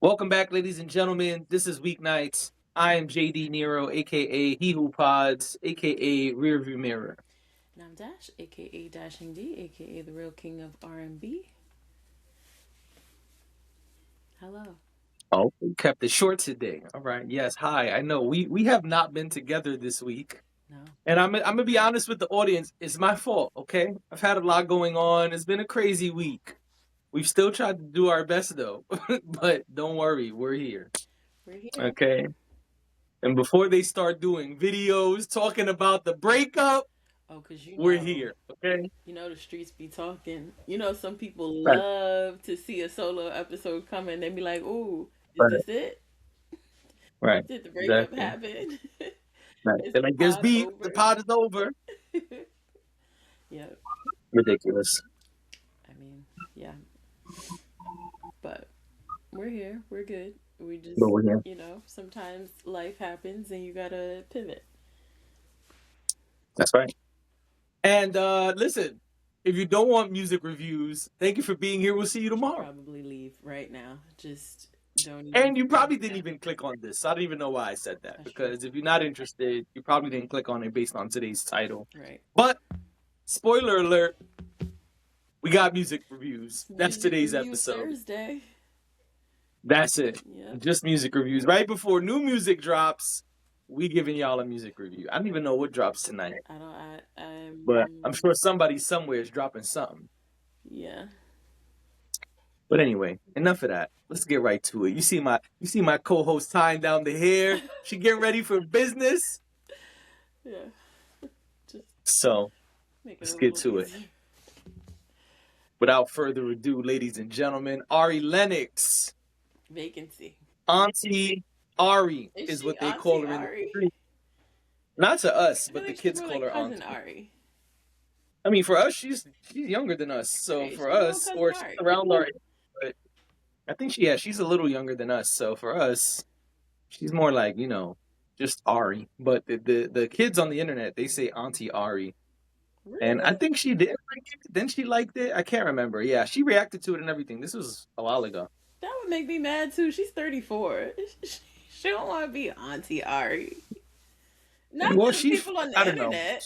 Welcome back, ladies and gentlemen. This is Weeknights. I am JD Nero, aka He Who Pods, aka Rearview Mirror. And I'm Dash, aka Dashing D, aka the real king of R&B. Hello. Oh, we kept it short today. All right. Yes. Hi. I know we have not been together this week, No. and I'm gonna be honest with the audience. It's my fault. Okay. I've had a lot going on. It's been a crazy week. We've still tried to do our best though, but don't worry, we're here. We're here. Okay. And before they start doing videos talking about the breakup, Oh, because we're here. Okay. the streets be talking. Some people Right. love to see a solo episode coming. They be like, ooh, is Right. this it? Right. Did the breakup Exactly. happen? Right. Is They're the like, there's pod beef. The over? pot is over. Yeah. Ridiculous. I mean, yeah. But we're here. We're good. We But just, we're here. sometimes life happens and you gotta pivot. That's right. And listen, if you don't want music reviews, thank you for being here. We'll see you tomorrow. Probably leave right now. Just don't even. And you probably didn't even click on this. I don't even know why I said that. That's true. Because if you're not interested, you probably didn't click on it based on today's title. Right. But spoiler alert, we got music reviews. That's Music today's review episode. Thursday. That's it. Yeah. Just music reviews. Right before new music drops, we giving y'all a music review. I don't even know what drops tonight. I don't. I'm. But I'm sure somebody somewhere is dropping something. Yeah. But anyway, enough of that. Let's get right to it. You see my co-host tying down the hair. She getting ready for business. Yeah. Just So make it let's a get little to it. easier. Without further ado, ladies and gentlemen, Ari Lennox, Vacancy. Auntie Ari is Is she what they Auntie call her in the Ari? street. Not to us, I feel but the like she's kids more call like her cousin Auntie. Ari. I mean, for us, she's younger than us. So Right. for She's little us, cousin or she's Ari. around our age, but I think she's a little younger than us. So for us, she's more like, just Ari. But the kids on the internet, they say Auntie Ari. And I Really? think she did like it. Then she liked it. I can't remember. Yeah, she reacted to it and everything. This was a while ago. That would make me mad too. She's 34. She don't want to be Auntie Ari. Not Well, to the people on the I don't know. internet.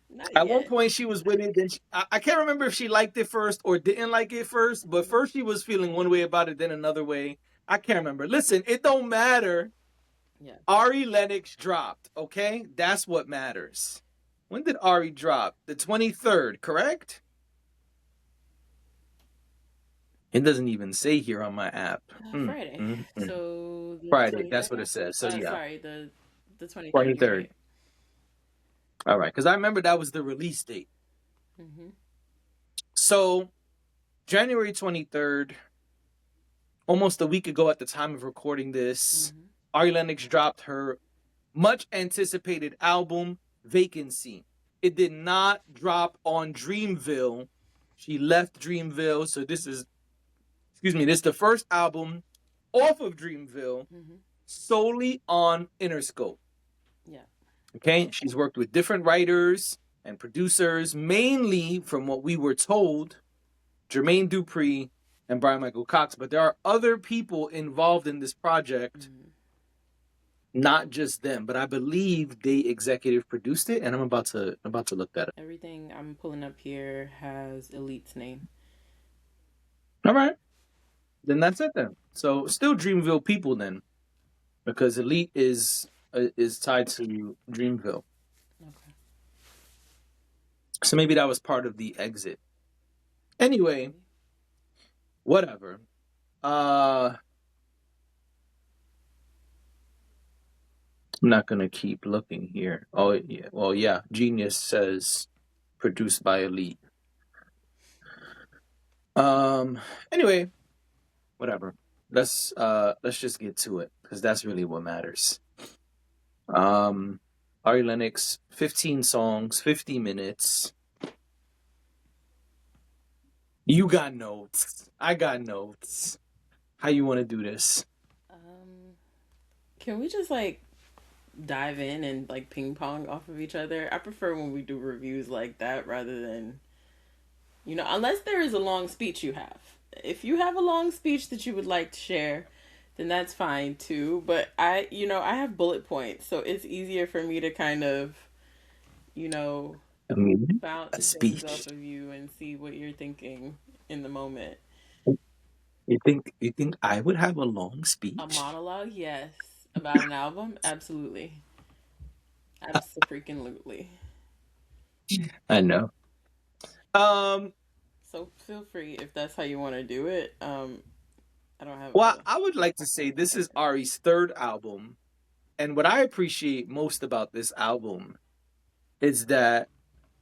Not At one yet. point, she was with it. Then I can't remember if she liked it first or didn't like it first. But first, she was feeling one way about it, then another way. I can't remember. Listen, it don't matter. Yeah. Ari Lennox dropped. Okay, that's what matters. When did Ari drop? The 23rd, correct? It doesn't even say here on my app. Friday. So the Friday. That's 23rd? what it says. So yeah, Sorry, the 23rd. 23rd. Right. All right, because I remember that was the release date. Mm-hmm. So January 23rd, almost a week ago at the time of recording this, Ari Lennox dropped her much anticipated album, Vacancy. It did not drop on Dreamville. She left Dreamville, so this is the first album off of Dreamville, solely on Interscope. Yeah. Okay, she's worked with different writers and producers, mainly from what we were told, Jermaine Dupri and Brian Michael Cox. But there are other people involved in this project, not just them. But I believe they executive produced it, and I'm about to look that up. Everything I'm pulling up here has Elite's name. All right, then that's it then. So still Dreamville people then, because Elite is tied to Dreamville. Okay. So maybe that was part of the exit. Anyway, whatever. I'm not gonna keep looking here. Oh yeah, well yeah. Genius says produced by Elite. Anyway, whatever. Let's just get to it because that's really what matters. Ari Lennox, 15 songs, 50 minutes. You got notes. I got notes. How you want to do this? Can we just dive in and ping pong off of each other? I prefer when we do reviews like that rather than, unless there is a long speech you have. if you have a long speech that you would like to share, then that's fine too. But I have bullet points, so it's easier for me to kind of, you know, I mean, bounce a things off speech. of you and see what you're thinking in the moment. You think I would have a long A speech? monologue, yes. About an album, absolutely, absolutely. I know. Um, So feel free if that's how you want to do it. I don't have well, a. I would like to say this is Ari's third album, and what I appreciate most about this album is that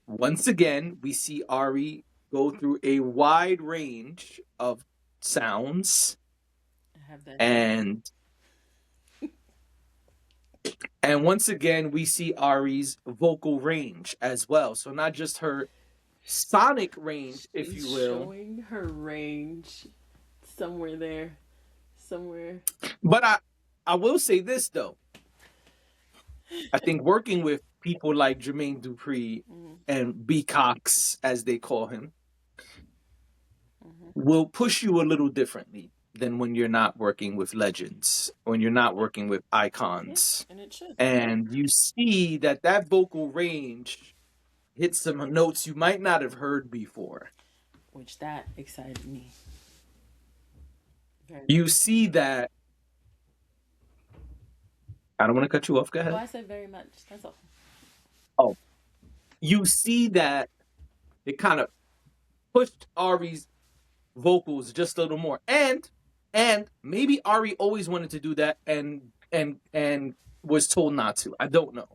once again we see Ari go through a wide range of sounds I have that too. and and once again we see Ari's vocal range as well. So not just her sonic range, if She's you will, showing her range somewhere there, somewhere. but I will say this though. I think working with people like Jermaine Dupri Mm-hmm, and B Cox, as they call him, mm-hmm. will push you a little differently than when you're not working with legends, when you're not working with Yeah, icons. and it should. And you see that that vocal range hits some notes you might not have heard before. Which that excited me very You much. see that. I don't want to cut you off. Go Oh, ahead. I said very much. That's all. Oh, you see that it kind of pushed Ari's vocals just a little more, and maybe Ari always wanted to do that and was told not to. I don't know,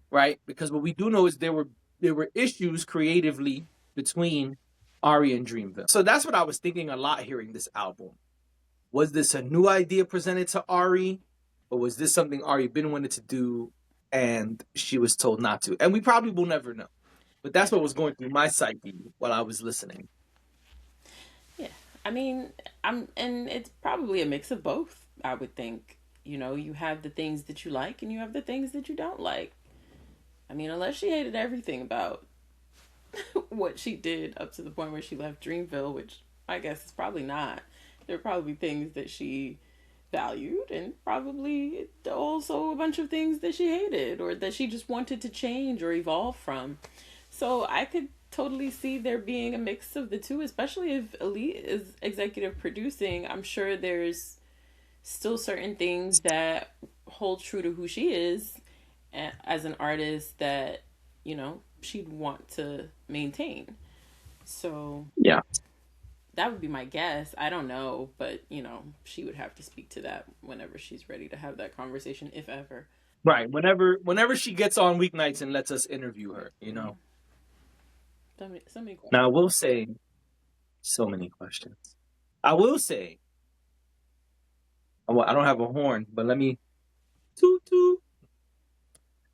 right? Because what we do know is there were issues creatively between Ari and Dreamville. So that's what I was thinking a lot hearing this album. Was this a new idea presented to Ari, or was this something Ari been wanted to do and she was told not to? And we probably will never know. But Yeah, that's what was going through my psyche while I was listening. yeah. I mean, and it's probably a mix of both. I would think. You have the things that you like, and you have the things that you don't like. I mean, unless she hated everything about what she did up to the point where she left Dreamville, which I guess is probably not. There are probably things that she valued and probably also a bunch of things that she hated or that she just wanted to change or evolve from. So I could totally see there being a mix of the two, especially if Elite is executive producing. I'm sure there's still certain things that hold true to who she is as an artist that, she'd want to maintain. So Yeah. that would be my guess. I don't know, but she would have to speak to that whenever she's ready to have that conversation, if ever. Right. Whenever she gets on weeknights and lets us interview her, you Mm-hmm. know. So many Now I questions. will say so many questions. I will say I don't have a horn, but toot toot.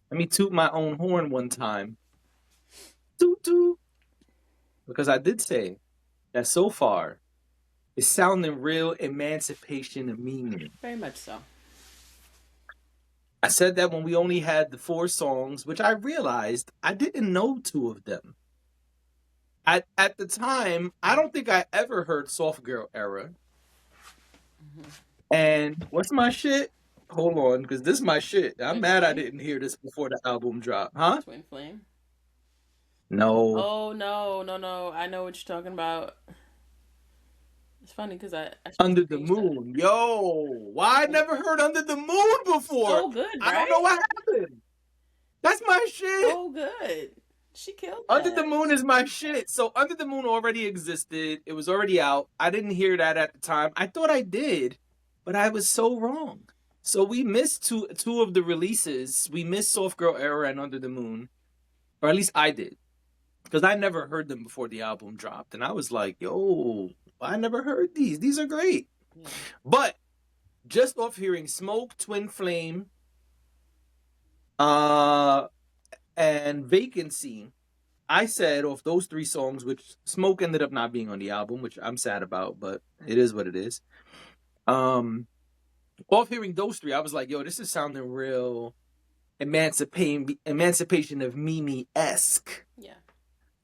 Let me toot my own horn one time. Toot toot. Because I did say that so far it's sounding real emancipation of meaning. Very much so. I said that when we only had the 4 songs, which I realized I didn't know 2 of them. At the time, I don't think I ever heard Soft Girl Era. Mm-hmm. And what's my shit? Hold on, because this is my shit. I'm Twin mad I Flame. didn't hear this before the album dropped. Huh? Twin Flame. No. Oh no, no, no! I know what you're talking about. It's funny because I should Under the screenshot it. Moon. Yo, why I never heard Under the Moon before? So good, I don't know right? what happened. That's my shit. So good. She killed Under the that. Moon is my shit. So Under the Moon already existed. It was already out. I didn't hear that at the time. I thought I did, but I was so wrong. So we missed two of the releases. We missed Soft Girl Era and Under the Moon, or at least I did, because I never heard them before the album dropped, and I was like, "Yo, I never heard these. These are great." Yeah. But just off hearing Smoke, Twin Flame, uh, and Vacancy, I said off those 3 songs, which Smoke ended up not being on the album, which I'm sad about, but it is what it is. Off hearing those 3, I was like, yo, this is sounding real emancipation of Mimi-esque. Yeah.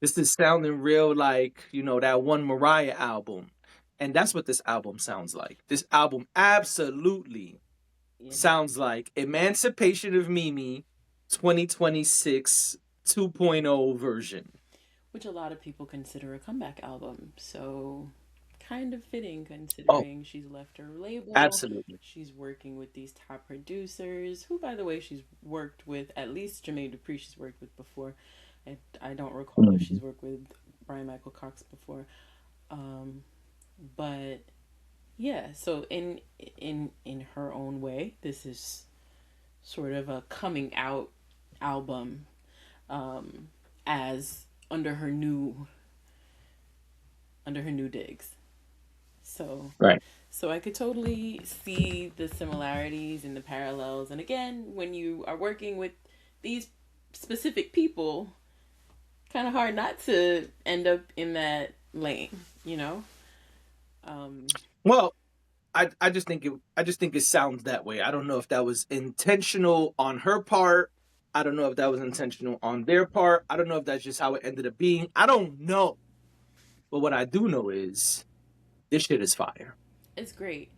This is sounding real like, that one Mariah album. And that's what this album sounds like. This album absolutely Yeah. sounds like Emancipation of Mimi 2026 2.0 version. Which a lot of people consider a comeback album. So kind of fitting Oh, considering she's left her label. absolutely. She's working with these top producers, who, by the way, she's worked with at least Jermaine Dupri. She's worked with before. I don't recall if she's Mhm. worked with Brian Michael Cox before. Um, but yeah, so in her own way, this is sort of a coming out album, um, as under her new digs. So Right. so I could totally see the similarities and the parallels. And again, when you are working with these specific people, kind of hard not to end up in that lane, you know? Um, Well, I just think it sounds that way. I don't know if that was intentional on her part. I don't know if that was intentional on their part. I don't know if that's just how it ended up being. I don't know. But what I do know is this shit is fire. it's great.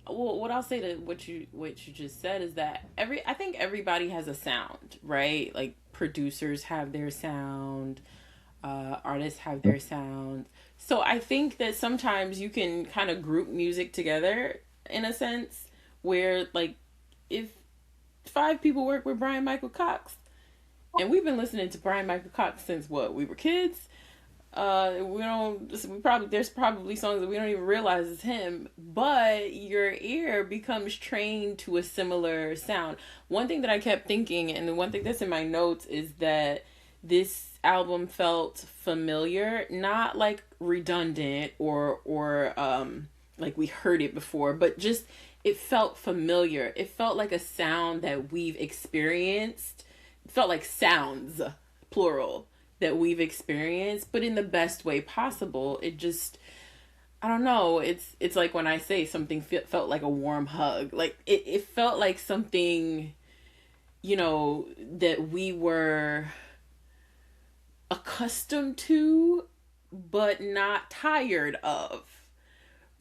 Well, what I'll say to what you just said is that I think everybody has a sound, right? Like producers have their sound, artists have their sound. So I think that sometimes you can kind of group music together in a sense where, like, if five people work with Brian Michael Cox, and we've been listening to Brian Michael Cox since what, we were kids. We probably, there's probably songs that we don't even realize is him, but your ear becomes trained to a similar sound. One thing that I kept thinking, and the one thing that's in my notes, is that this album felt familiar, not like redundant or like we heard it before, but just it felt familiar. It felt like a sound that we've experienced. It felt like sounds, plural, that we've experienced, but in the best way possible. It just, I don't know. It's like when I say something felt like a warm hug. Like it felt like something, that we were accustomed to, but not tired of.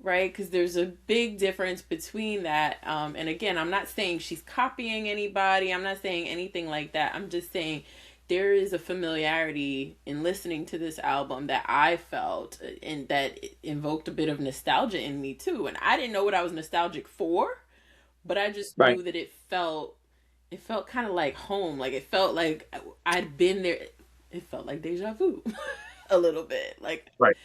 Right? Because there's a big difference between that. And again, I'm not saying she's copying anybody. I'm not saying anything like that. I'm just saying there is a familiarity in listening to this album that I felt, and that invoked a bit of nostalgia in me too. And I didn't know what I was nostalgic for, but I just Right. knew that it felt kind of like home. Like it felt like I'd been there. It felt like deja vu a little bit. Like, Right.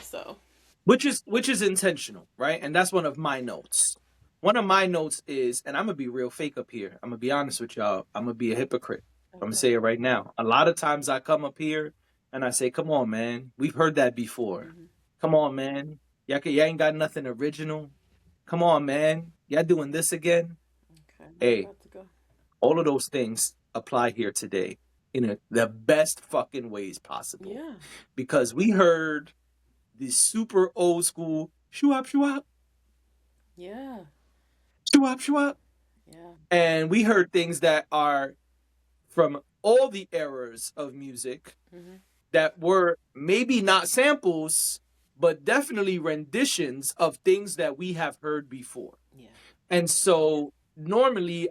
so. Which is intentional, right? And that's one of my notes. One of my notes is, and I'm gonna be real fake up here. I'm gonna be honest with y'all. I'm gonna be a hypocrite. I'm gonna Okay. say it right now. A lot of times I come up here and I say, "Come on, man. We've heard that before. Mm-hmm. Come on, man. Y'all ain't got nothing original. Come on, man. Y'all doing this again." Okay, I'm Hey, about to go. all of those things apply here today in the best fucking ways possible. Yeah. Because we heard the super old school shoo up, shoo up, Yeah. shoo up, shoo up. Yeah. And we heard things that are from all the eras of music Mm-hmm. that were maybe not samples, but definitely renditions of things that we have heard before. Yeah. And so normally,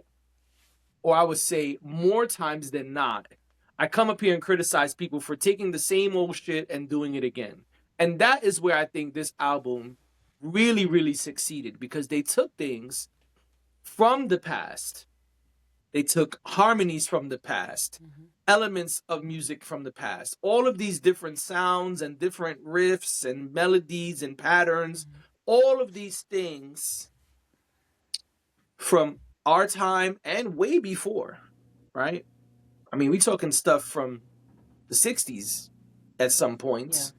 or I would say more times than not, I come up here and criticize people for taking the same old shit and doing it again. And that is where I think this album really, really succeeded, because they took things from the past. They took harmonies from the past, Mm-hmm. elements of music from the past, all of these different sounds and different riffs and melodies and patterns, Mm-hmm. all of these things from our time and way before, right? I mean, we talking stuff from the 60s at some Yeah. points,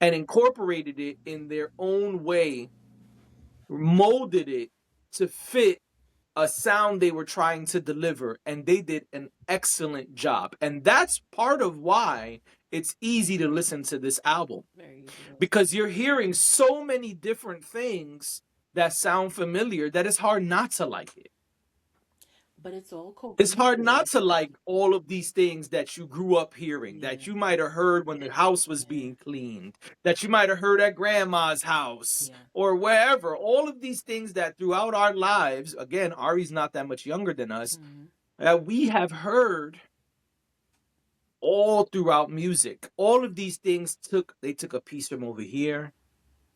and incorporated it in their own way, molded it to fit a sound they were trying to deliver, and they did an excellent job. And that's part of why it's easy to listen to this album, Very easy to listen. because you're hearing so many different things that sound familiar that it's hard not to like it. but it's all It's hard not cohesive. to like all of these things that you grew up hearing, Yeah, that you might have heard when the house was yeah, being cleaned, that you might have heard at grandma's house yeah. or wherever. All of these things that throughout our lives, again, Ari's not that much younger than us, Mm-hmm. that we have heard all throughout music. All of these things took a piece from over here,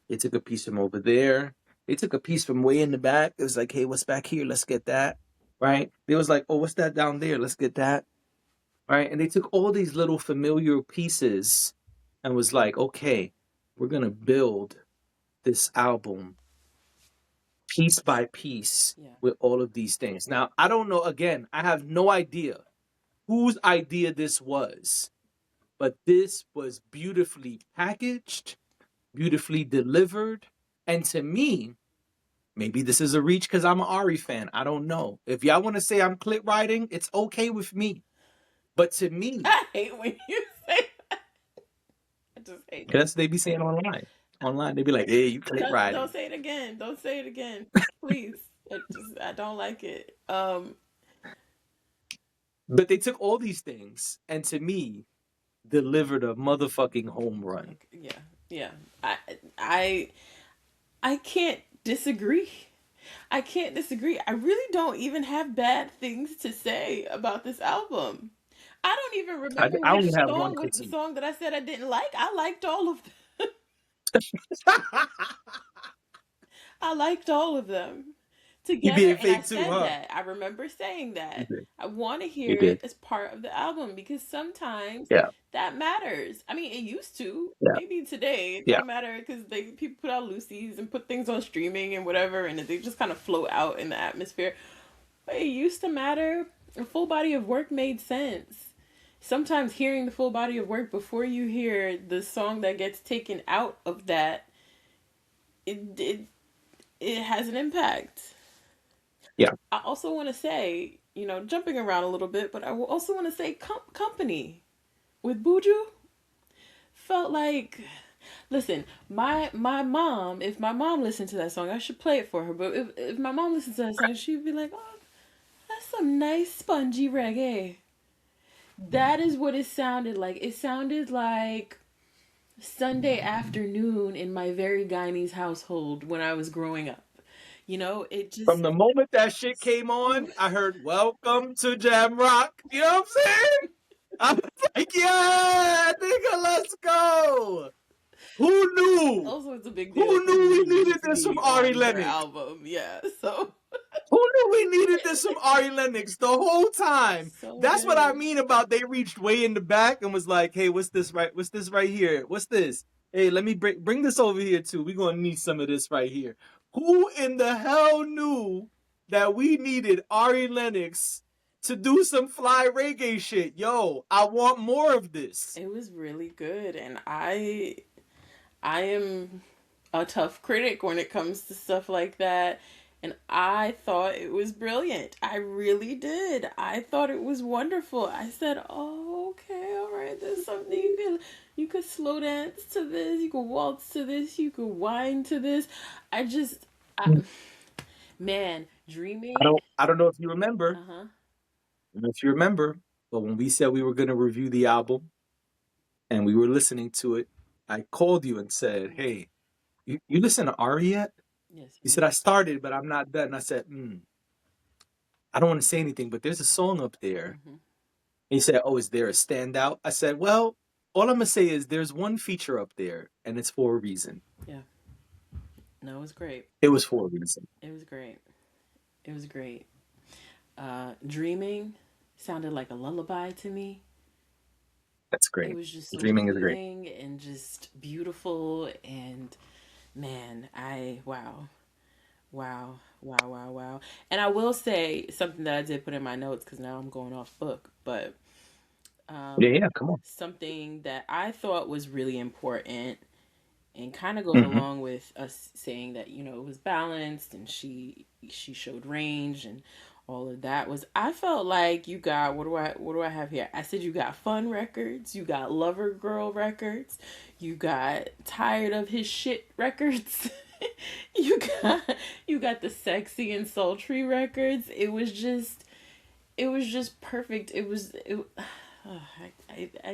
they took a piece from over there, they took a piece from way in the back. It was like, hey, what's back here? Let's get that. Right? It was like, oh, what's that down there? Let's get that. Right? And they took all these little familiar pieces and was like, okay, we're gonna build this album piece by piece Yeah. with all of these things. Now, I don't know, again, I have no idea whose idea this was, but this was beautifully packaged, beautifully delivered, and to me, maybe this is a reach because I'm an Ari fan. I don't know. If y'all want to say I'm clip writing, it's okay with me. But to me, I hate when you say that. I just hate it. that's what they be saying online. Online, they be like, "Hey, you clip Don't writing." say it again. Don't say it again. Please. I don't like it. But they took all these things and to me delivered a motherfucking home run. Okay, yeah. Yeah. I I I can't disagree. I can't disagree. I really don't even have bad things to say about this album. I don't even remember I which only have one song was the critique. song that I said I didn't like. I liked all of them. I liked all of them You together, being and I fake too, said huh? that. I remember saying You that. did. I want to You hear it did. as part of the album because sometimes Yeah. that matters. I mean, it used to. Yeah. Maybe today it Yeah. don't matter because people put out loosies and put things on streaming and whatever, and they just kind of float out in the atmosphere. But it used to matter. A full body of work made sense. Sometimes hearing the full body of work before you hear the song that gets taken out of that, it it, it has an impact. Yeah. I also want to say, jumping around a little bit, but I will also want to say company with Buju felt like. Listen, my mom. If my mom listened to that song, I should play it for her. But if my mom listens to that song, she'd be like, "Oh, that's some nice spongy reggae." That is what it sounded like. It sounded like Sunday afternoon in my very Guyanese household when I was growing up. It From just. the moment that shit came Ooh, on, I heard "Welcome to Jam Rock." You know what I'm saying? I was like, "Yeah, nigga, let's go." Who knew? also, it's a big deal Who for knew me we to needed just this from be Ari on her Lennox? album. Yeah, so Who knew we needed this from Ari Lennox the whole time? so That's what I good. mean about they reached way in the back and was like, "Hey, what's this right? What's this right here? What's this? Hey, let me bring this over here too. We're gonna need some of this right here." Who in the hell knew that we needed Ari Lennox to do some fly reggae shit? Yo, I want more of this. It was really good, and I am a tough critic when it comes to stuff like that. And I thought it was brilliant. I really did. I thought it was wonderful. I said, "Oh, okay, all right. There's something you could slow dance to this. You could waltz to this. You could whine to this." I just, I, man, dreaming. I don't know if you remember. Uh huh. I don't know if you remember, but when we said we were gonna review the album and we were listening to it, I called you and said, "Hey, you listen to Ari yet?" Yes, You we said, "I did. started, but I'm not done." I said, I don't want to say anything, but there's a song up there. Hmm. And he said, "Oh, is there a standout?" I said, "Well, all I'm gonna say is there's one feature up there, and it's for a reason. Yeah. No, it was great. It was for a reason." It was great. It was great. Dreaming sounded like a lullaby to me. That's It great. was just so Dreaming is great. soothing and just beautiful. And man, wow, wow, wow, wow, wow. And I will say something that I did put in my notes because now I'm going off book, but Yeah, um, yeah, come on. something that I thought was really important and kind of goes Hmm. along with us saying that it was balanced and she showed range and all of that was I felt like you got what do I have here? I said you got fun records, you got lover girl records, you got tired of his shit records. you got you got the sexy and sultry records. It was just it was just perfect. I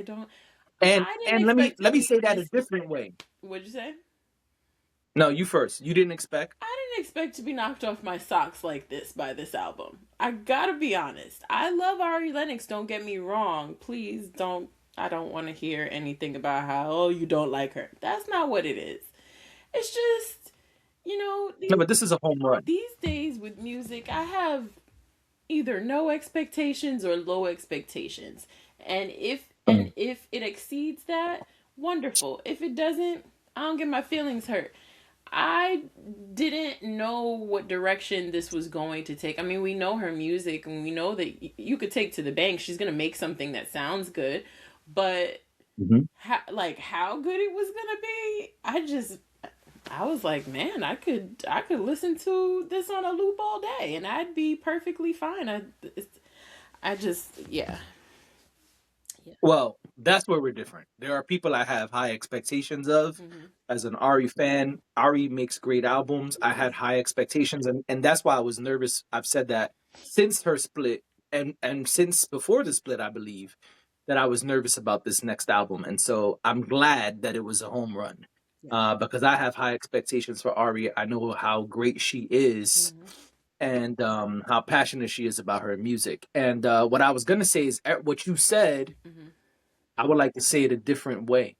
don't. And I didn't and let me expect to let me be say that a this. different way. What'd you say? No, you first. You didn't expect. I didn't expect to be knocked off my socks like this by this album. I gotta be honest. I love Ari Lennox, don't get me wrong. Please don't. I don't want to hear anything about how, oh, you don't like her. That's not what it is. It's just, you know, No, but this is a home run. these days with music, I have either no expectations or low expectations. And Mm. if it exceeds that, wonderful. If it doesn't, I don't get my feelings hurt. I didn't know what direction this was going to take. I mean, we know her music and we know that you could take to the bank. She's going to make something that sounds good, but Mhm. how good it was going to be, I was like, man, I could listen to this on a loop all day and I'd be perfectly fine. I just yeah. Yeah. Well, that's where we're different. There are people I have high expectations of. Mhm. As an Ari fan, Ari makes great albums. I Yes. had high expectations, and that's why I was nervous. I've said that since her split, and since before the split, I believe that I was nervous about this next album, and so I'm glad that it was a home run. Yeah. Because I have high expectations for Ari. I know how great she is, Mhm. and how passionate she is about her music. And what I was gonna say is what you said. Mhm. I would like to say it a different way.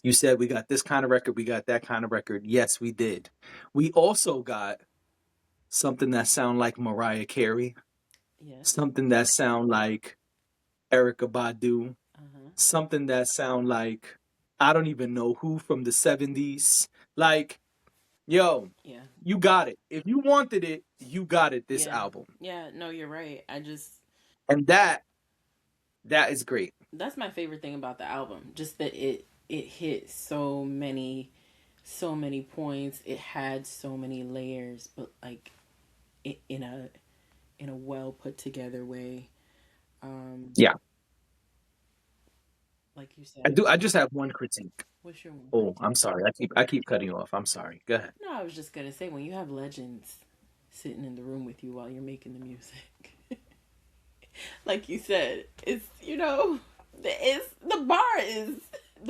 You said we got this kind of record, we got that kind of record. Yes, we did. We also got something that sound like Mariah Carey, Yes. something that sound like Erica Badu, Uh-huh. something that sound like I don't even know who from the 70s. Like, yo, Yeah. you got it. If you wanted it, you got it this Yeah. album. Yeah, no, you're right. And that is great. That's my favorite thing about the album, just that it hit so many points. It had so many layers, but like in a well put together way. Um, Yeah. like you I said, do I just have one critique. what's your one Oh, critique? I'm sorry. I keep cutting you off. I'm sorry. Go ahead. No, I was just gonna say when you have legends sitting in the room with you while you're making the music, like you said, it's the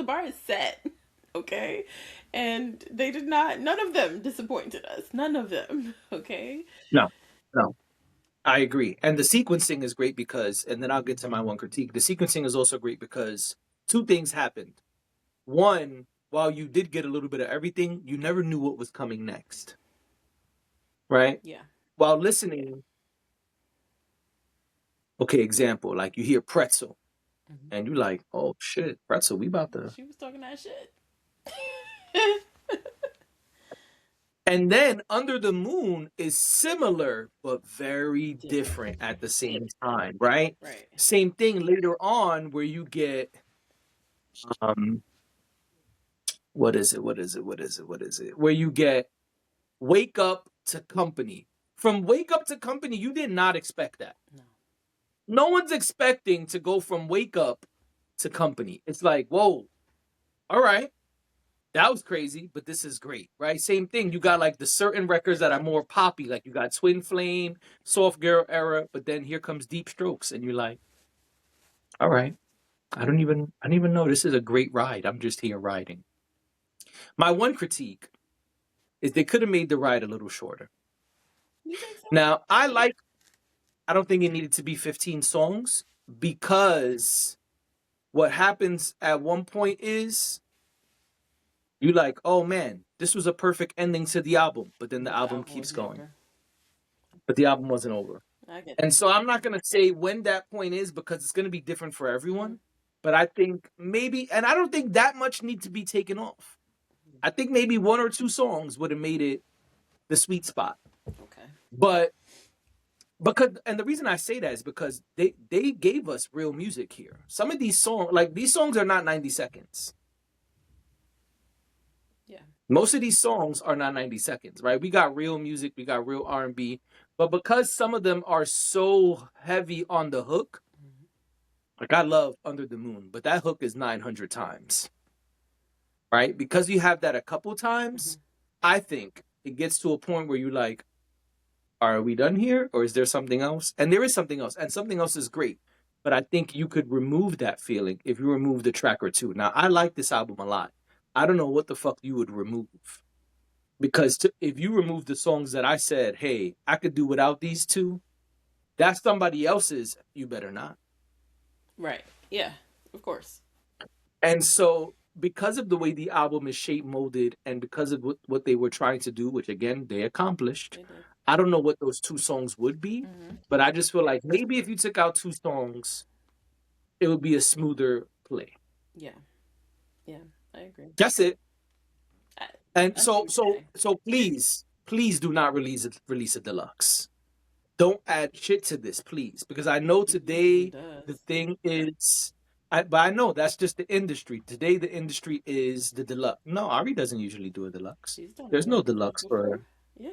bar is set, okay, and they did not. None of them disappointed us. None of them, okay. No. No. I agree. And the sequencing is great because, and then I'll get to my one critique. The sequencing is also great because two things happened. One, while you did get a little bit of everything, you never knew what was coming next, right? Yeah. While listening, okay, example, like you hear pretzel Hmm. and you like, oh shit, pretzel, we about to. She was talking that shit. And then Under the Moon is similar, but very Different. different at the same time, right? Right. Same thing later on where you get, um, what is it? What is it? What is it? What is it? Where you get Wake Up to Company. From Wake Up to Company, you did not expect that. No. No one's expecting to go from Wake Up to Company. It's like, whoa, all right, that was crazy, but this is great, right? Same thing. You got like the certain records that are more poppy, like you got Twin Flame, Soft Girl Era, but then here comes Deep Strokes, and you're like, all right, I don't even know. This is a great ride. I'm just here riding. My one critique is they could have made the ride a little shorter. You think so? Now, I don't think it needed to be 15 songs because what happens at one point is you like, oh man, this was a perfect ending to the album, but then the But the album album keeps wasn't going. over. But the album wasn't over. I get And that. so I'm not going to say when that point is because it's going to be different for Hmm. everyone. But I think maybe, and I don't think that much needs to be taken off. I think maybe one or two songs would have made it the sweet spot. Okay. But because, and the reason I say that is because they gave us real music here. Some of these songs, like these songs are not 90 seconds. Yeah. Most of these songs are not 90 seconds, right? We got real music, we got real R&B, but because some of them are so heavy on the hook, Hmm. like I love Under the Moon, but that hook is 900 times, right? Because you have that a couple Hmm. times, I think it gets to a point where you're like, Are we done here, or is there something else? And there is something else, and something else is great. But I think you could remove that feeling if you remove the track or two. Now, I like this album a lot. I don't know what the fuck you would remove, because if you remove the songs that I said, hey, I could do without these two, that's somebody else's. You better not. Right. Yeah. Of course. And so, because of the way the album is shape molded and because of what they were trying to do, which again, they accomplished, They did. I don't know what those two songs would be, Hmm. but I just feel like maybe if you took out two songs, it would be a smoother play. Yeah. Yeah. I agree. That's it. I, And I see what you're saying. so please do not release a deluxe. Don't add shit to this, please, because I know He usually today the does. thing is, but I know that's just the industry. Today the industry is the deluxe. No, Ari doesn't usually do a deluxe. He's done There's no deluxes deluxe before. for. Yeah.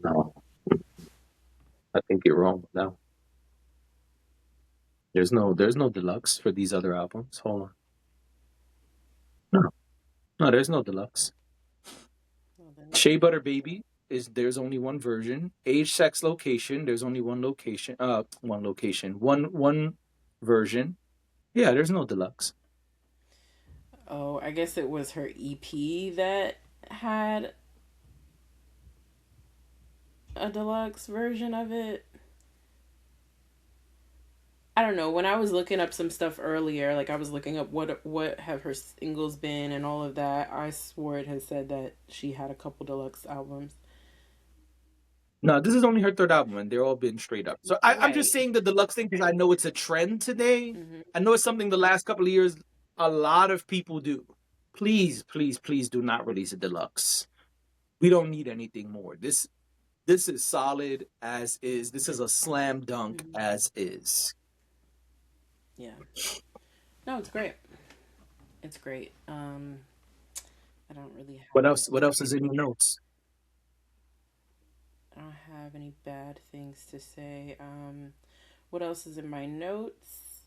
No, I think you're wrong. No, there's no deluxe for these other albums. Hold on. No, no, there's no deluxe. Well then. Shea Butter Baby is there's only one version. Age, sex, location. There's only one location. One location. One version. Yeah, there's no deluxe. Oh, I guess it was her EP that had a deluxe version of it. I don't know. When I was looking up some stuff earlier, like I was looking up what have her singles been and all of that, I swore it had said that she had a couple deluxe albums. No, this is only her third album, and they're all been straight up. So I'm just Right. saying the deluxe thing because I know it's a trend today. Hmm. I know it's something the last couple of years a lot of people do. Please, please, please do not release a deluxe. We don't need anything more. This is solid as is. This is a slam dunk Hmm. as is. Yeah. No, it's great. It's great. I don't really What have. else? What else is in your notes? I don't have any bad things to say. What else is in my notes?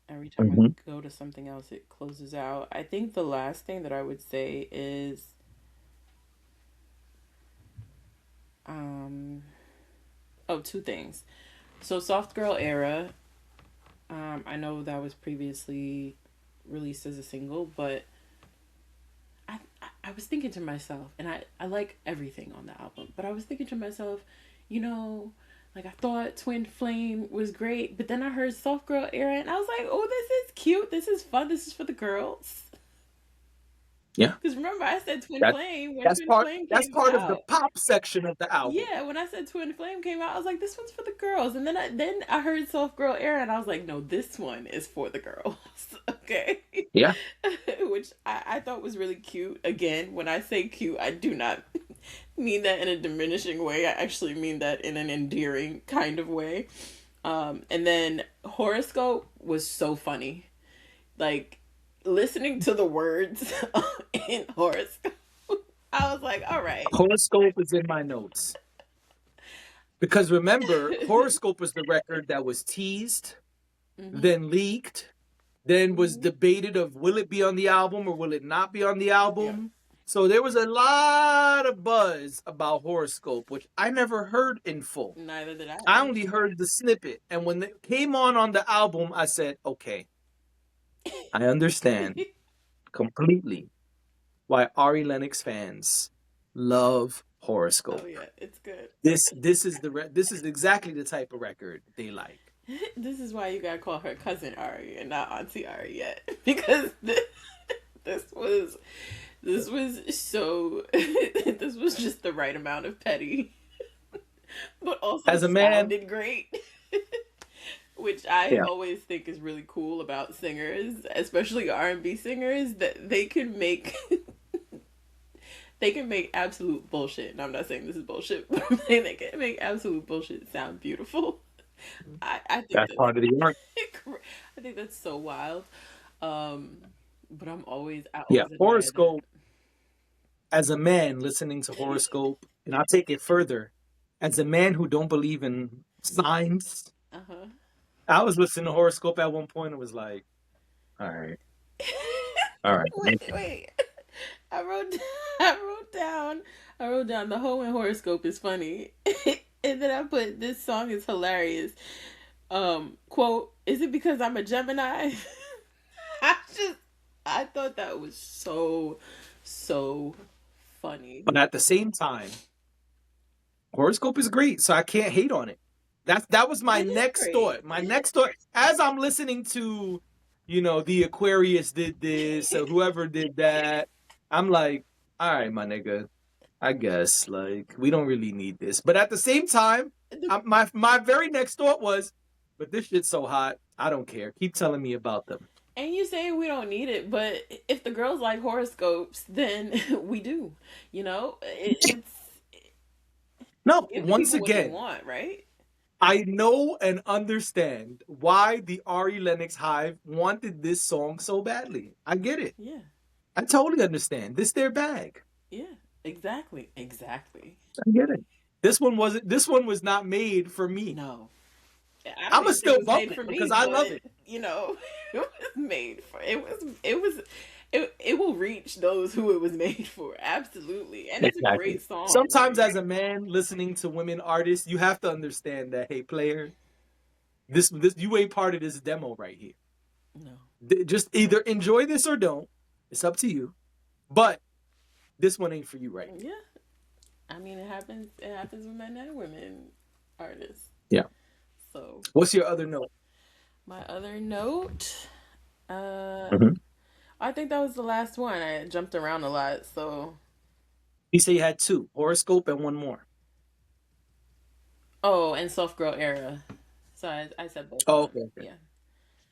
Every time I Hmm. go to something else, it closes out. I think the last thing that I would say is, um, oh, two things. So, Soft Girl Era. I know that was previously released as a single, but I was thinking to myself, and I like everything on the album, but I was thinking to myself, you know, like I thought Twin Flame was great, but then I heard Soft Girl Era, and I was like, oh, this is cute, this is fun, this is for the girls. Yeah, Because remember, I said Twin that Flame when that's Twin part Flame that's came part of the out. pop section of the album. Yeah, when I said Twin Flame came out, I was like, this one's for the girls. And then I heard Soft Girl Era, and I was like, no, this one is for the girls. Okay. Yeah, Which I thought was really cute. Again, when I say cute, I do not mean that in a diminishing way. I actually mean that in an endearing kind of way. And then Horoscope was so funny. Like, listening to the words in Horoscope, I was like, all right. horoscope is in my notes because remember, horoscope was the record that was teased, Hmm. then leaked, then was Hmm. debated of will it be on the album or will it not be on the Yeah. album. So there was a lot of buzz about horoscope, which I never heard in full. Neither did I. I only heard the snippet, and when it came on the album, I said, "Okay, I understand completely why Ari Lennox fans love Oh horoscope. yeah, it's good. This is exactly the type of record they like." This is why you gotta call her cousin Ari and not Auntie Ari yet, because this was this was so this was just the right amount of petty, but also As a man, sounded great. Which I yeah, always think is really cool about singers, especially R&B singers, that they can make they can make absolute bullshit. And I'm not saying this is bullshit, but I'm saying they can make absolute bullshit sound beautiful. I think that's part of the art. I think that's so wild. Um, but I Yeah, always admire that. horoscope. As a man listening to horoscope, and I'll take it further. As a man who don't believe in signs, Uh huh. I was listening to horoscope at one point and was like, all right, all right, Wait, wait. I wrote I wrote down I wrote down the hoe and horoscope is funny. And then I put this song is hilarious. Quote, is it because I'm a Gemini? I just I thought that was so funny. But at the same time, horoscope is great, so I can't hate on it. That was my It is next great. thought. My next thought, as I'm listening to, the Aquarius did this or whoever did that, I'm like, all right, my nigga, I guess like we don't really need this. But at the same time, my very next thought was, but this shit's so hot, I don't care. Keep telling me about them. And you say we don't need it, but if the girls like horoscopes, then we do. It's No, give the once people what they again, want, right? I know and understand why the Ari Lennox Hive wanted this song so badly. I get it. Yeah, I totally understand. This their bag. yeah, exactly. I get it. This one was not made for me. No, I don't I'ma even think it still was bump made it for because me, I love but it. it was made for. It will reach those who it was made for. Absolutely, and it's a Exactly. great song. Sometimes Like, as a man listening to women artists, you have to understand that, hey player, this you ain't part of this demo right here. no, Just either enjoy this or don't. It's up to you. But this one ain't for you right here. yeah. I mean, it happens. It happens with men and women artists. Yeah. So What's your other note? my other note, uh, Mhm. I think that was the last one. I jumped around a lot, so You say you had two, horoscope and one more. oh, and soft girl era. So I said both of Oh, them. okay, okay.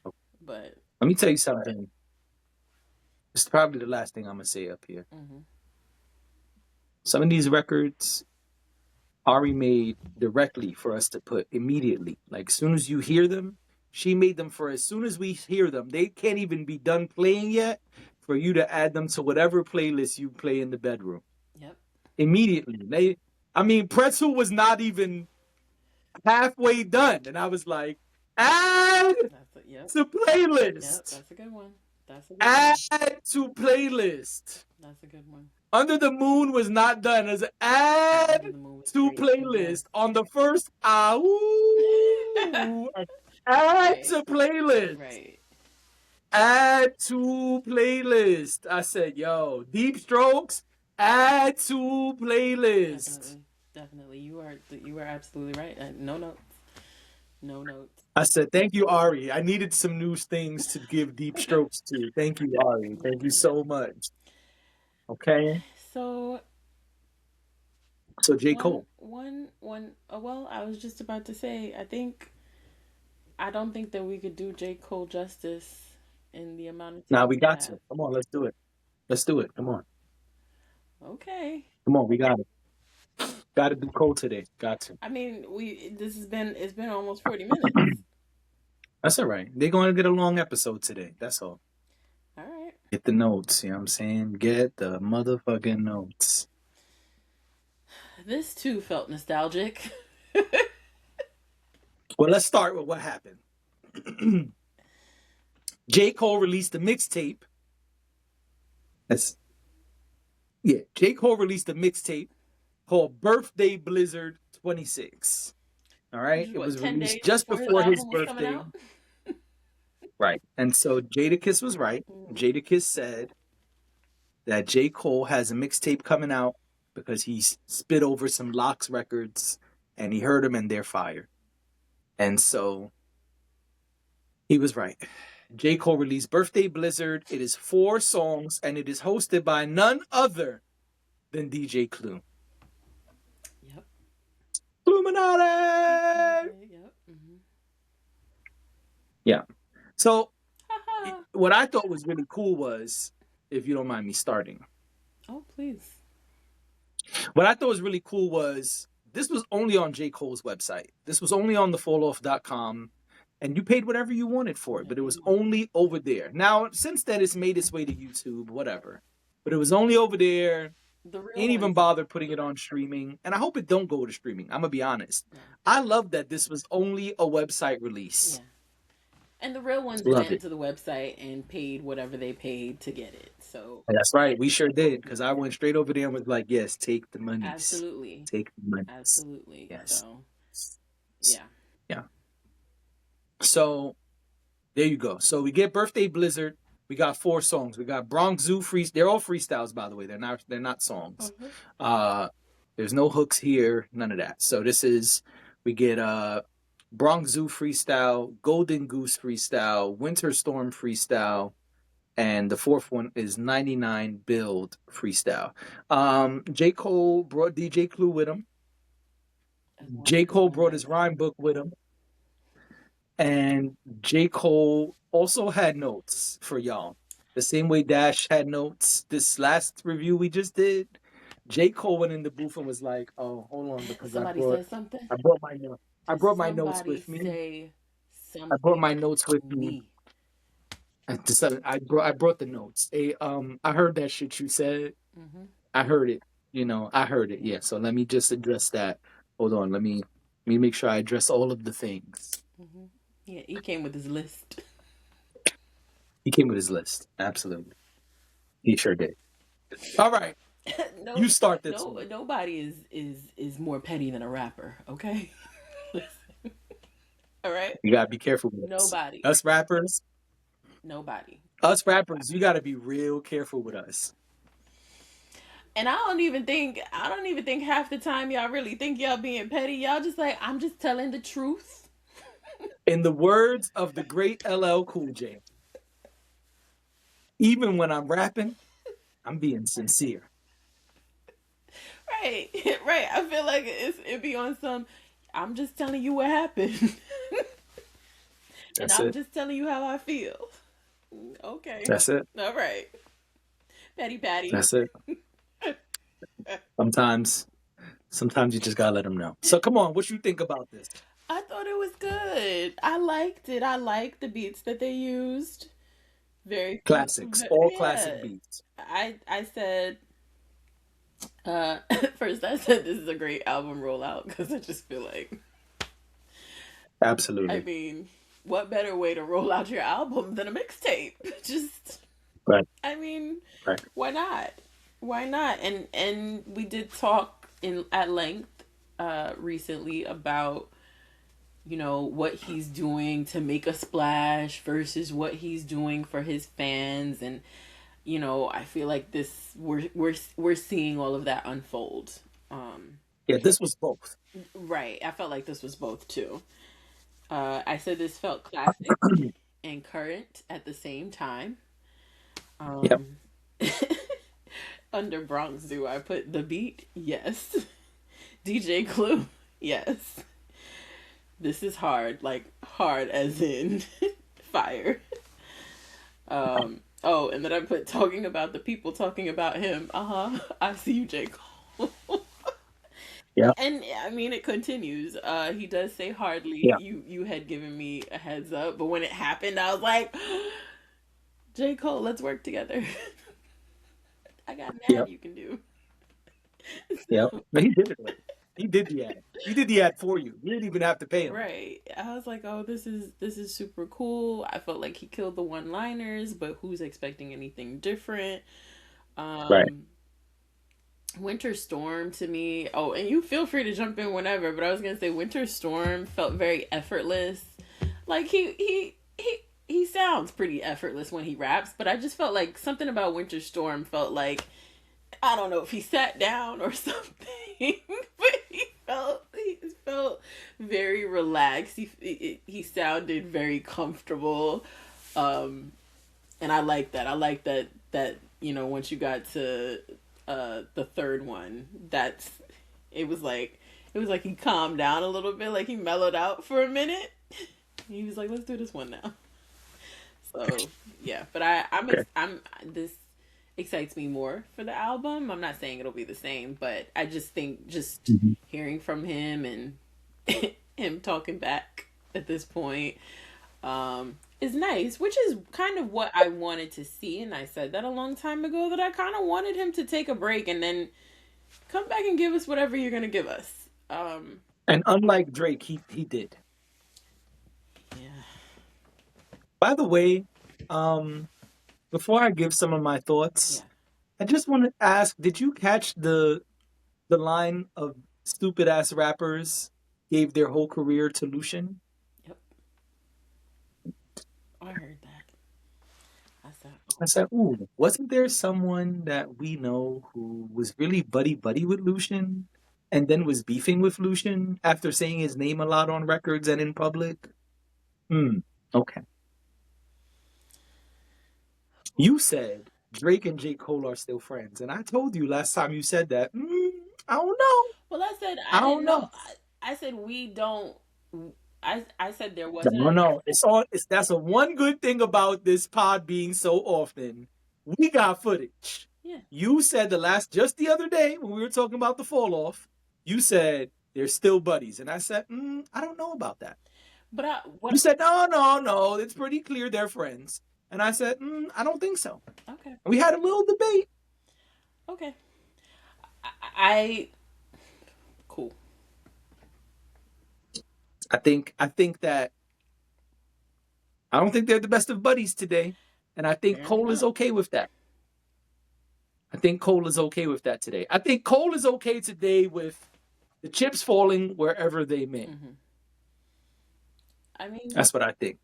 Yeah, but Let me tell you something. It's probably the last thing I'm gonna say up here. mhm. Some of these records Ari made directly for us to put immediately. Like as soon as you hear them, she made them for as soon as we hear them. They can't even be done playing yet for you to add them to whatever playlist you play in the bedroom. Yep. Immediately. Pretzel was not even halfway done. And I was like, add Yep. to Yep. playlist. That's a good one. That's a good Add one. to playlist. That's a good one. Under the Moon was not done as Under add the Moon was to great too. Yes. playlist on the first add Right. to playlist. Right. Add to playlist. I said, yo, Deep Strokes, add to playlist. Definitely. You are absolutely right. No notes. No notes. I said, thank you, Ari. I needed some new things to give Deep Strokes to. Thank you, Ari. Thank you so much. Okay. So So J. Cole. well, I was just about to say, I don't think that we could do J. Cole justice in the amount of Now time we we got have. to. Come on, let's do it. Let's do it. Come on. Okay. Come on, we got it. Got to do Cole today. Got to. I mean, it's been almost 40 minutes. That's all right. They're going to get a long episode today. That's all. All right. Get the notes. You know what I'm saying? Get the motherfucking notes. This too felt nostalgic. Well, let's start with what happened. J. Cole released a mixtape. J. Cole released a mixtape called Birthday Blizzard 26. All right? It was 10 released days just before his before his album was coming birthday. out? Right. And so Jadakiss was right. Jadakiss said that J. Cole has a mixtape coming out because he spit over some Locks records and he heard them and they're fire. And so he was right. J. Cole released Birthday Blizzard. It is 4 songs and it is hosted by none other than DJ Clue. Yep. Illuminati! Yep. Yeah. So what I thought was really cool was, if you don't mind me starting. Oh, please. What I thought was really cool was this was only on J. Cole's website. This was only on thefalloff.com. And you paid whatever you wanted for it, but it was only over there. Now, since then, it's made its way to YouTube, whatever. But it was only over there. Ain't even bothered putting it on streaming. And I hope it don't go to streaming. I'm going to be honest. I love that this was only a website release. And the real ones Love went it. to the website and paid whatever they paid to get it. So That's right. We sure did because I went straight over there and was like, "Yes, take the monies, absolutely, take the monies." absolutely. Yes. So yeah. Yeah. So there you go. So we get Birthday Blizzard. We got 4 songs. We got Bronx Zoo free. They're all freestyles, by the way. They're not songs. Mhm. Uh, there's no hooks here. None of that. So this is we get Bronx Zoo freestyle, Golden Goose freestyle, Winter Storm freestyle, and the fourth one is 99 Build freestyle. J. Cole brought DJ Clue with him. As long J. as it's Cole one brought mic. his rhyme book with him. And J. Cole also had notes for y'all. The same way Dash had notes this last review we just did. J. Cole went in the booth and was like, "Oh, hold on, because I Somebody brought said something. I brought my notes. I Did brought my notes somebody with me. say I brought something my notes to with me. me? I brought the notes. I heard that shit you said. Mm-hmm. I heard it. I heard it. Yeah. So let me just address that. Hold on. Let me make sure I address all of the things. Mm-hmm. Yeah, he came with his list. He came with his list. Absolutely. He sure did. All right. No, You start this no, one. nobody is more petty than a rapper. Okay, all right. You gotta be careful with us. Nobody, Us rappers, nobody. you gotta be real careful with us. And I don't even think half the time y'all really think y'all being petty. Y'all just like, I'm just telling the truth. In the words of the great LL Cool J, even when I'm rapping, I'm being sincere. Right, right. I feel like it be on some. I'm just telling you what happened, and That's I'm it. just telling you how I feel. Okay, That's it. all right, Patty Patty. That's it. Sometimes, sometimes you just gotta let them know. So come on, what you think about this? I thought it was good. I liked it. I liked the beats that they used. Very, Classics, all classic yeah. beats. I said first I said this is a great album rollout because I just feel like I Absolutely. mean, what better way to roll out your album than a mixtape? Just Right. I mean, Right. why not? Why not? And we did talk in at length recently about what he's doing to make a splash versus what he's doing for his fans, and I feel like this we're seeing all of that unfold. Yeah, this was both. Right. I felt like this was both too. I said this felt classic and current at the same time. Yep. Um, under Bronx Zoo, I put the beat, yes. DJ Clue, yes. This is hard, like hard as in fire. Oh, and then I put talking about the people talking about him. I see you, J. Cole. Yep. And I mean, it continues. He does say hardly. Yeah. You had given me a heads up, but when it happened, I was like, J. Cole, let's work together. I got an ad Yep. you can do. Yep. So, But he did it already. He did the ad. He did the ad for you. You didn't even have to pay him. right. I was like, oh, this is super cool. I felt like he killed the one liners, but who's expecting anything different? Right. Um, Winter Storm to me. Oh, and you feel free to jump in whenever, but I was gonna say Winter Storm felt very effortless. Like he sounds pretty effortless when he raps, but I just felt like something about Winter Storm felt like I don't know if he sat down or something, but he felt very relaxed. He sounded very comfortable, um, and I like that. I like that once you got to the third one, it was like he calmed down a little bit, like he mellowed out for a minute. He was like, "Let's do this one now." So yeah, but Okay. I'm this excites me more for the album. I'm not saying it'll be the same, but I just think just Mhm. hearing from him and him talking back at this point is nice, which is kind of what I wanted to see. And I said that a long time ago that I kind of wanted him to take a break and then come back and give us whatever you're gonna give us. And unlike Drake, he did. Yeah, By the way, um, before I give some of my Yeah. thoughts, I just want to ask: did you catch the line of stupid ass rappers gave their whole career to Lucian? Yep. I heard that. I said, I said, "Ooh, wasn't there someone that we know who was really buddy buddy with Lucian, and then was beefing with Lucian after saying his name a lot on records and in public?" Hmm. Okay. You said Drake and J. Cole are still friends, and I told you last time you said that. I don't know. well, I said I I don't didn't know. know. I said we don't. I said there No, wasn't. no. It's all. It's that's a one good thing about this pod being so often. We got footage. Yeah. You said just the other day when we were talking about the fall off. You said they're still buddies, and I said, I don't know about that. But I You what? said no, no, no. It's pretty clear they're friends, and I said, I don't think so. Okay. And we had a little debate. Okay. I cool. I think that I don't think they're the best of buddies today, and I think Apparently Cole is not. okay with that. I think Cole is okay with that today. I think Cole is okay today with the chips falling wherever they may. Hmm. I mean, That's what I think.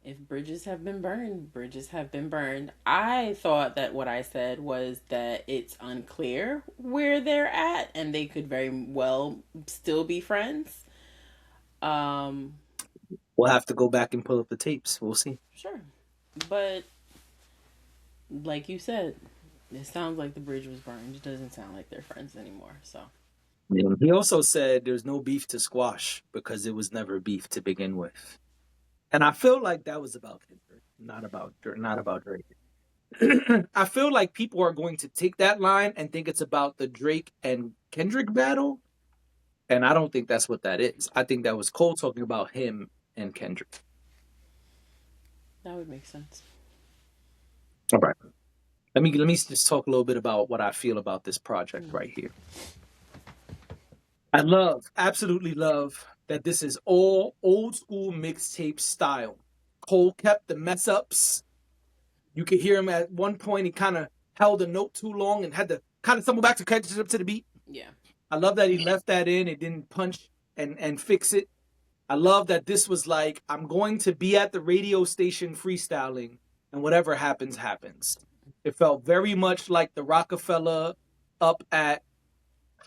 if bridges have been burned, bridges have been burned. I thought that what I said was that it's unclear where they're at, and they could very well still be friends. Um, We'll have to go back and pull up the tapes. We'll see. sure, but like you said, it sounds like the bridge was burned. It doesn't sound like they're friends anymore. So And he also said there's no beef to squash because it was never beef to begin with. And I feel like that was about Kendrick, not about Drake. I feel like people are going to take that line and think it's about the Drake and Kendrick battle, and I don't think that's what that is. I think that was Cole talking about him and Kendrick. that would make sense. All right. Let me just talk a little bit about what I feel about this project Mm. right here. Absolutely love that this is all old school mixtape style. Cole kept the mess ups. You could hear him at one point. He kind of held a note too long and had to kind of stumble back to catch it up to the beat. Yeah. I love that he left that in. It didn't punch and fix it. I love that this was like, I'm going to be at the radio station freestyling, and whatever happens, happens. It felt very much like the Rockefeller up at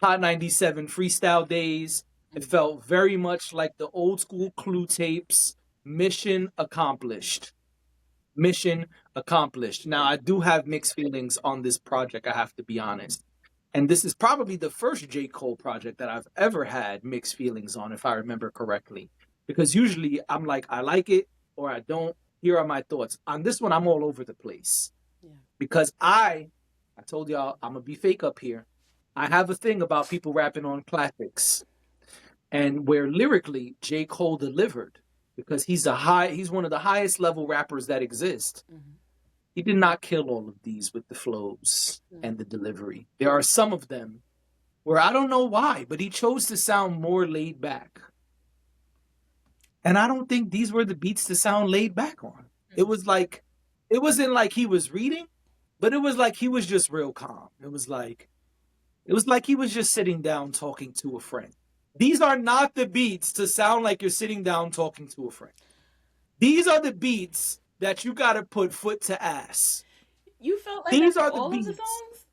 Hot 97 freestyle days. It felt very much like the old school Clue tapes. Mission accomplished. Mission accomplished. Now, I do have mixed feelings on this project, I have to be honest. And this is probably the first J. Cole project that I've ever had mixed feelings on, if I remember correctly. Because usually I'm like, I like it or I don't. Here are my thoughts. On this one, I'm all over the place. Yeah. Because I told y'all, I'm going to be fake up here. I have a thing about people rapping on classics and where lyrically J. Cole delivered because he's one of the highest level rappers that exist. Mm-hmm. He did not kill all of these with the flows and the delivery. There are some of them where I don't know why, but he chose to sound more laid back. And I don't think these were the beats to sound laid back on. It was like, it wasn't like he was reading, but it was like he was just real calm. It was like he was just sitting down talking to a friend. These are not the beats to sound like you're sitting down talking to a friend. These are the beats that you got to put foot to ass. You felt like that These for are the all of the beats. songs?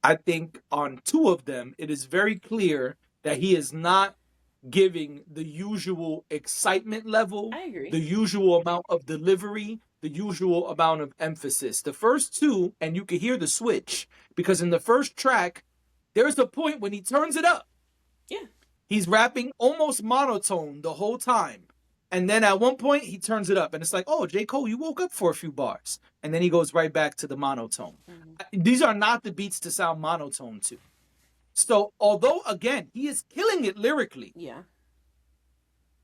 I think on two of them, it is very clear that he is not giving the usual excitement level, I agree. the usual amount of delivery, the usual amount of emphasis. The first two, and you can hear the switch, because in the first track, there's a point when he turns it up. Yeah. He's rapping almost monotone the whole time. And then at one point, he turns it up. And it's like, oh, J. Cole, you woke up for a few bars. And then he goes right back to the monotone. Mm-hmm. These are not the beats to sound monotone to. So, although, again, he is killing it lyrically. Yeah.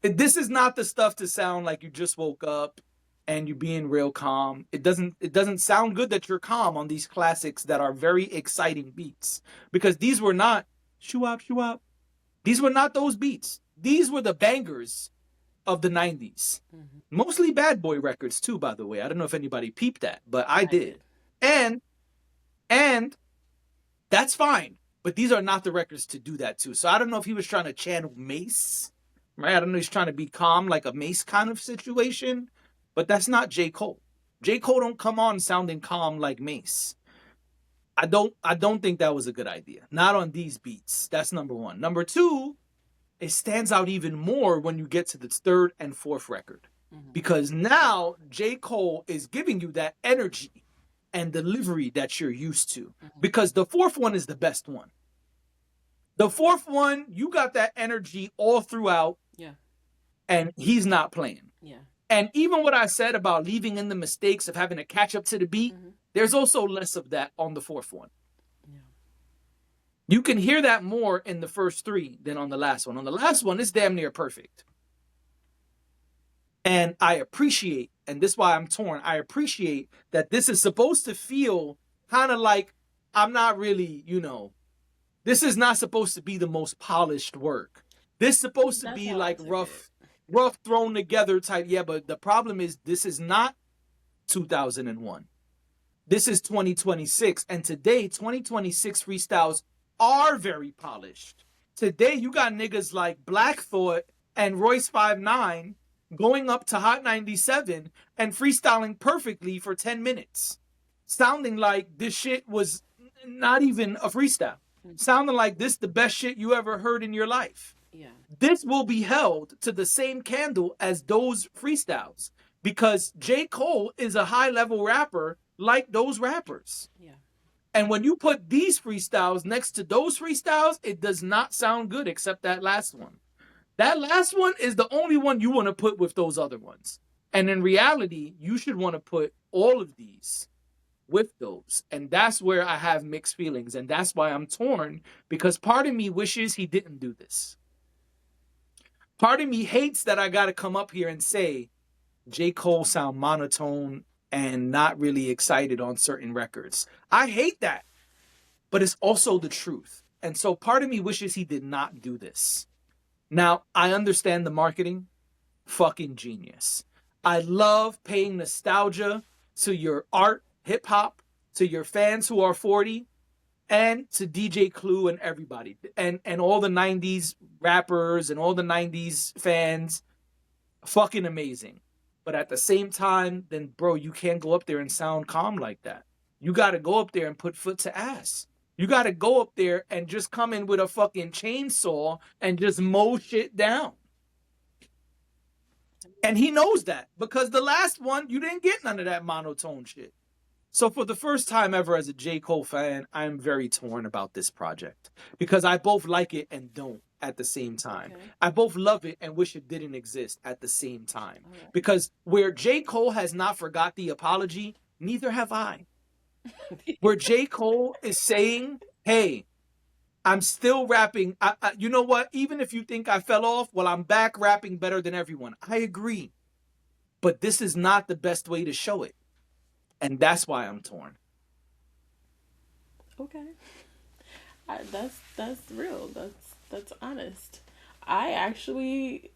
This is not the stuff to sound like you just woke up and you're being real calm. It doesn't sound good that you're calm on these classics that are very exciting beats. Because these were not shoo-wop, shoo-wop. These were not those beats. These were the bangers of the 90s. Mm-hmm. Mostly bad boy records too, by the way. I don't know if anybody peeped that, but I I did. did. And and that's fine. But these are not the records to do that to. So I don't know if he was trying to channel Mace, right? I don't know, he's trying to be calm, like a Mace kind of situation. But that's not J. Cole. J. Cole don't come on sounding calm like Mace. I don't think that was a good idea. Not on these beats. That's number one. Number two, it stands out even more when you get to the third and fourth record. Mm-hmm. Because now J. Cole is giving you that energy and delivery that you're used to. Mm-hmm. Because the fourth one is the best one. The fourth one, you got that energy all throughout. Yeah. And he's not playing. Yeah. And even what I said about leaving in the mistakes of having to catch up to the beat, Mm-hmm. there's also less of that on the fourth one. Yeah. You can hear that more in the first three than on the last one. On the last one, it's damn near perfect. And I appreciate, and this is why I'm torn, I appreciate that this is supposed to feel kind of like I'm not really, this is not supposed to be the most polished work. This is supposed to That's be how I like took it. rough thrown together type. Yeah, but the problem is this is not 2001. This is 2026. And today, 2026 freestyles are very polished. Today, you got niggas like Black Thought and Royce 59 going up to Hot 97 and freestyling perfectly for 10 minutes. Sounding like this shit was not even a freestyle. Sounding like this the best shit you ever heard in your life. Yeah. This will be held to the same candle as those freestyles because J. Cole is a high-level rapper like those rappers. Yeah. And when you put these freestyles next to those freestyles, it does not sound good except that last one. That last one is the only one you want to put with those other ones. And in reality, you should want to put all of these with those. And that's where I have mixed feelings. And that's why I'm torn, because part of me wishes he didn't do this. Part of me hates that I got to come up here and say J. Cole sound monotone and not really excited on certain records. I hate that. But it's also the truth. And so part of me wishes he did not do this. Now, I understand the marketing. Fucking genius. I love paying nostalgia to your art, hip hop, to your fans who are 40, and to DJ Clue and everybody. And all the 90s rappers and all the 90s fans. Fucking amazing. But at the same time, then, bro, you can't go up there and sound calm like that. You got to go up there and put foot to ass. You got to go up there and just come in with a fucking chainsaw and just mow shit down. And he knows that because the last one, you didn't get none of that monotone shit. So for the first time ever as a J. Cole fan, I'm very torn about this project because I both like it and don't at the same time. Okay. I both love it and wish it didn't exist at the same time. All right. Because where J. Cole has not forgot the apology, neither have I. Where J. Cole is saying, hey, I'm still rapping. You know what? Even if you think I fell off, well, I'm back rapping better than everyone. I agree. But this is not the best way to show it. And that's why I'm torn. Okay. That's real. That's honest. I actually,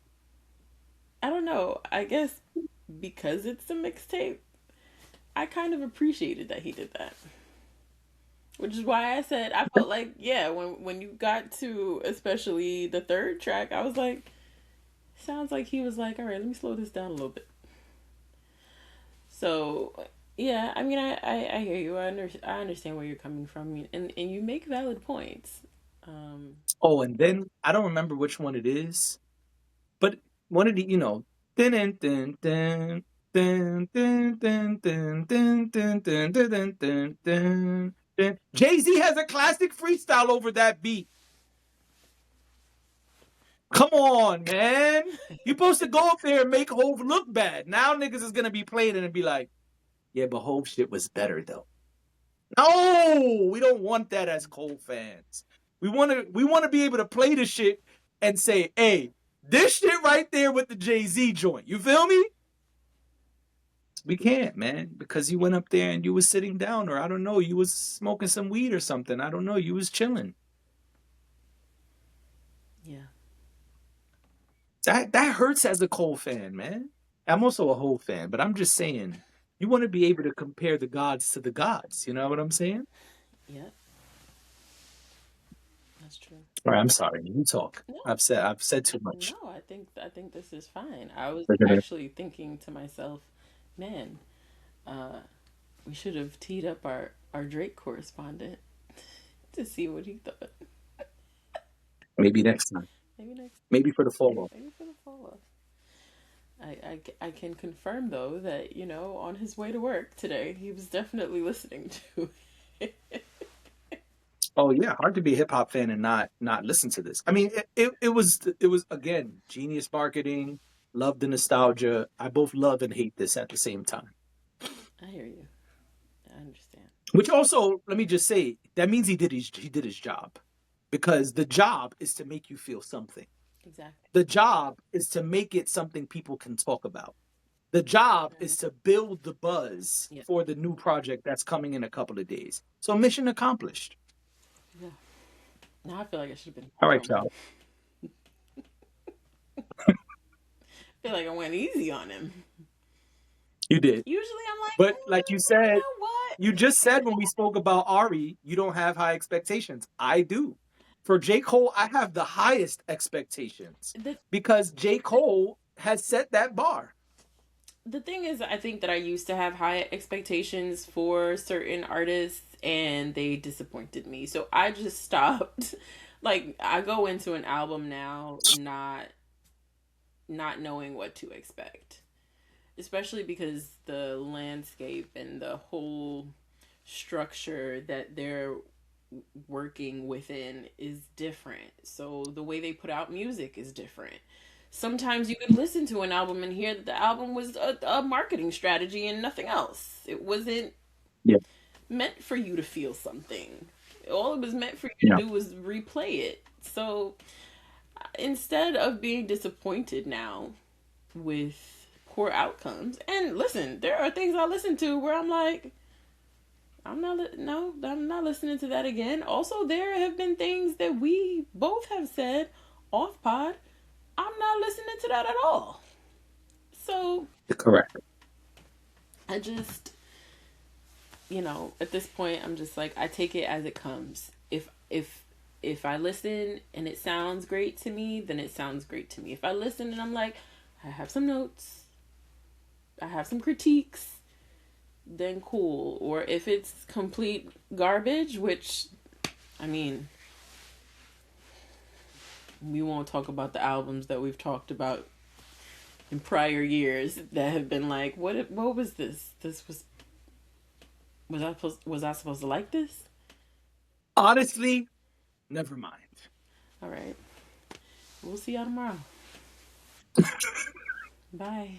I don't know. I guess because it's a mixtape, I kind of appreciated that he did that. Which is why I said I felt like, yeah, when you got to especially the third track, I was like, sounds like he was like, all right, let me slow this down a little bit. So yeah, I mean, I hear you. I understand where you're coming from, and you make valid points. Oh, and then I don't remember which one it is, but one of the, dun dun dun dun dun dun dun dun dun dun dun dun dun dun. Jay-Z has a classic freestyle over that beat. Come on, man. You're supposed to go up there and make Hove look bad. Now niggas is gonna be playing it and be like, yeah, but Hove shit was better though. No, we don't want that as Cole fans. We wanna be able to play the shit and say, hey, this shit right there with the Jay-Z joint. You feel me? We can't, man, because you went up there and you was sitting down, or I don't know, you was smoking some weed or something. I don't know, you was chilling. Yeah. That hurts as a Cole fan, man. I'm also a Hove fan, but I'm just saying, you want to be able to compare the gods to the gods. You know what I'm saying? Yep, that's true. All right, I'm sorry. You talk. No, I've said too no, much. I think this is fine. I was Okay. actually thinking to myself, man, uh, we should have teed up our Drake correspondent to see what he thought. Maybe next time. Maybe next, Maybe for the fall. maybe for the follow. I can confirm though that on his way to work today he was definitely listening to it. Oh yeah, hard to be a hip hop fan and not listen to this. I mean, it was again genius marketing. Love the nostalgia. I both love and hate this at the same time. I hear you. I understand. Which also, let me just say, that means he did his job, because the job is to make you feel something. Exactly. The job is to make it something people can talk about. The job Mhm. is to build the buzz Yeah. for the new project that's coming in a couple of days. So mission accomplished. Yeah. Now I feel like I should have been All hard right, on him. y'all. I feel like I went easy on him. You did. Usually I'm like, But like you you said, know what? you just said when we spoke about Ari, you don't have high expectations. I do. For J. Cole, I have the highest expectations The because J. Cole has set that bar. the thing is, I think that I used to have high expectations for certain artists and they disappointed me. So I just stopped. Like I go into an album now not knowing what to expect. Especially because the landscape and the whole structure that they're working within is different. So the way they put out music is different. Sometimes you could listen to an album and hear that the album was a marketing strategy and nothing else. It wasn't Yeah. meant for you to feel something. All it was meant for you to Yeah. do was replay it. So instead of being disappointed now with poor outcomes, and listen, there are things I listen to where I'm like, I'm not listening to that again. Also, there have been things that we both have said off pod. I'm not listening to that at all. So Correct. I just, at this point, I'm just like, I take it as it comes. If I listen and it sounds great to me, then it sounds great to me. If I listen and I'm like, I have some notes, I have some critiques, then cool. Or if it's complete garbage, which, I mean, we won't talk about the albums that we've talked about in prior years that have been like, what was this? Was I supposed to like this? Honestly, never mind. All right. We'll see y'all tomorrow. Bye.